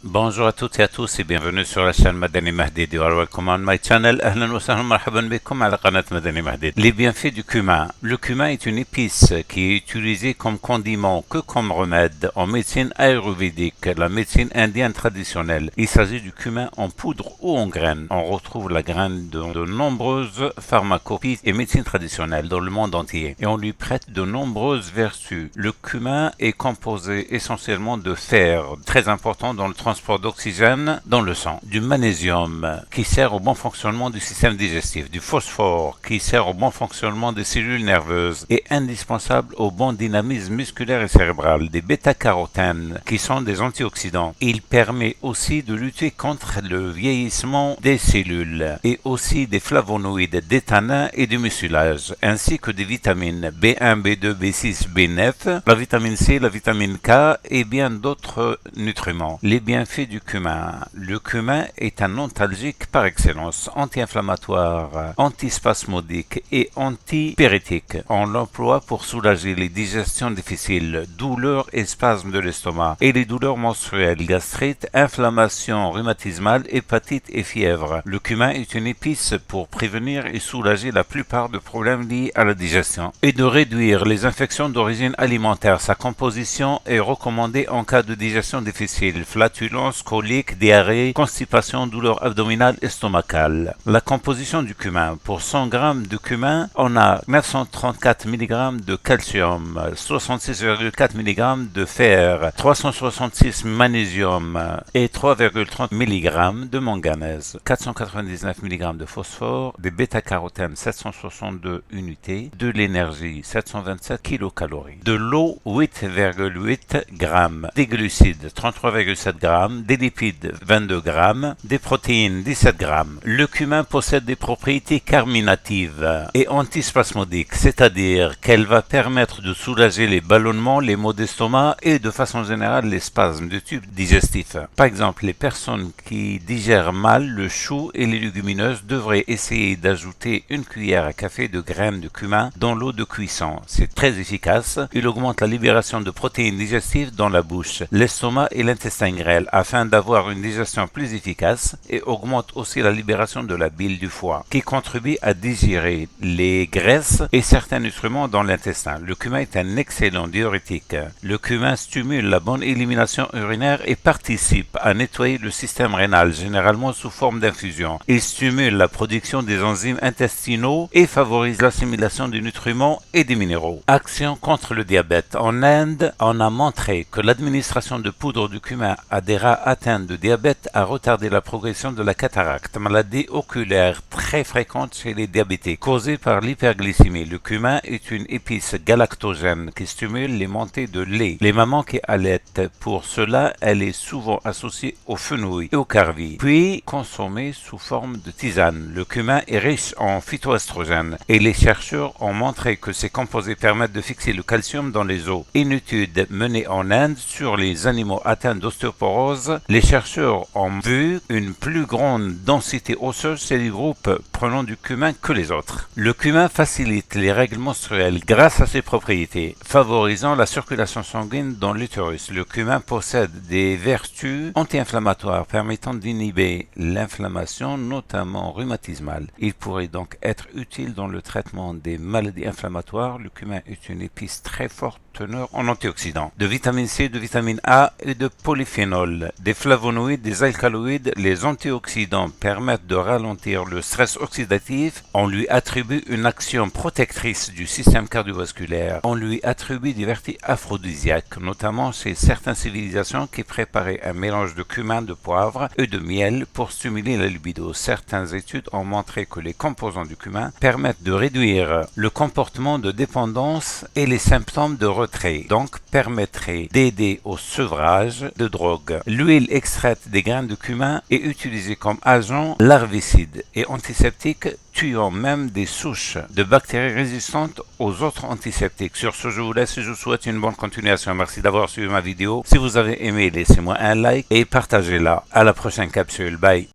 Bonjour à toutes et à tous et bienvenue sur la chaîne Madani Mahdid. You are welcome on my channel. Ahlan wa sahlan marhaban bikum ala qanat Madani Mahdid. Les bienfaits du cumin. Le cumin est une épice qui est utilisée comme condiment que comme remède en médecine ayurvédique, la médecine indienne traditionnelle. Il s'agit du cumin en poudre ou en graines. On retrouve la graine dans de nombreuses pharmacopies et médecines traditionnelles dans le monde entier et on lui prête de nombreuses vertus. Le cumin est composé essentiellement de fer, très important dans le transport d'oxygène dans le sang, du magnésium qui sert au bon fonctionnement du système digestif, du phosphore qui sert au bon fonctionnement des cellules nerveuses et indispensable au bon dynamisme musculaire et cérébral, des bêta-carotènes qui sont des antioxydants. Il permet aussi de lutter contre le vieillissement des cellules et aussi des flavonoïdes, des tanins et du mucilage, ainsi que des vitamines B1, B2, B6, B9, la vitamine C, la vitamine K et bien d'autres nutriments. Les bienfaits du cumin. Le cumin est un antalgique par excellence, anti-inflammatoire, antispasmodique et antipyrétique. On l'emploie pour soulager les digestions difficiles, douleurs et spasmes de l'estomac et les douleurs menstruelles, gastrite, inflammation rhumatismale, hépatite et fièvre. Le cumin est une épice pour prévenir et soulager la plupart des problèmes liés à la digestion et de réduire les infections d'origine alimentaire. Sa composition est recommandée en cas de digestion difficile, flatulence, colique, diarrhée, constipation, douleur abdominale, estomacale. La composition du cumin. Pour 100 g de cumin, on a 934 mg de calcium, 66,4 mg de fer, 366 magnésium et 3,30 mg de manganèse, 499 mg de phosphore, des bêta-carotènes 762 unités, de l'énergie 727 kcal, de l'eau 8,8 g, des glucides 33,7 g, des lipides 22 g, des protéines 17 g. Le cumin possède des propriétés carminatives et antispasmodiques, c'est-à-dire qu'elle va permettre de soulager les ballonnements, les maux d'estomac et de façon générale les spasmes du tube digestif. Par exemple, les personnes qui digèrent mal le chou et les légumineuses devraient essayer d'ajouter une cuillère à café de graines de cumin dans l'eau de cuisson. C'est très efficace. Il augmente la libération de protéines digestives dans la bouche, l'estomac et l'intestin grêle afin d'avoir une digestion plus efficace et augmente aussi la libération de la bile du foie qui contribue à digérer les graisses et certains nutriments dans l'intestin. Le cumin est un excellent diurétique. Le cumin stimule la bonne élimination urinaire et participe à nettoyer le système rénal, généralement sous forme d'infusion. Il stimule la production des enzymes intestinaux et favorise l'assimilation des nutriments et des minéraux. Action contre le diabète. En Inde, on a montré que l'administration de poudre de cumin à des rats atteints de diabète a retardé la progression de la cataracte, maladie oculaire très fréquente chez les diabétiques, causée par l'hyperglycémie. Le cumin est une épice galactogène qui stimule les montées de lait. Les mamans qui allaitent, pour cela, elle est souvent associée au fenouil et au carvi, puis consommée sous forme de tisane. Le cumin est riche en phytoestrogènes et les chercheurs ont montré que ces composés permettent de fixer le calcium dans les os. Une étude menée en Inde sur les animaux atteints d'ostéoporose, les chercheurs ont vu une plus grande densité osseuse chez les groupes prenant du cumin que les autres. Le cumin facilite les règles menstruelles grâce à ses propriétés, favorisant la circulation sanguine dans l'utérus. Le cumin possède des vertus anti-inflammatoires permettant d'inhiber l'inflammation, notamment rhumatismale. Il pourrait donc être utile dans le traitement des maladies inflammatoires. Le cumin est une épice très forte teneur en antioxydants, de vitamine C, de vitamine A et de polyphénol, des flavonoïdes, des alcaloïdes. Les antioxydants permettent de ralentir le stress oxydatif. On lui attribue une action protectrice du système cardiovasculaire. On lui attribue des vertus aphrodisiaques, notamment chez certaines civilisations qui préparaient un mélange de cumin, de poivre et de miel pour stimuler la libido. Certaines études ont montré que les composants du cumin permettent de réduire le comportement de dépendance et les symptômes de retrait, donc permettrait d'aider au sevrage de drogue. L'huile extraite des graines de cumin est utilisée comme agent larvicide et antiseptique, tuant même des souches de bactéries résistantes aux autres antiseptiques. Sur ce, je vous laisse et je vous souhaite une bonne continuation. Merci d'avoir suivi ma vidéo. Si vous avez aimé, laissez-moi un like et partagez-la. À la prochaine capsule. Bye.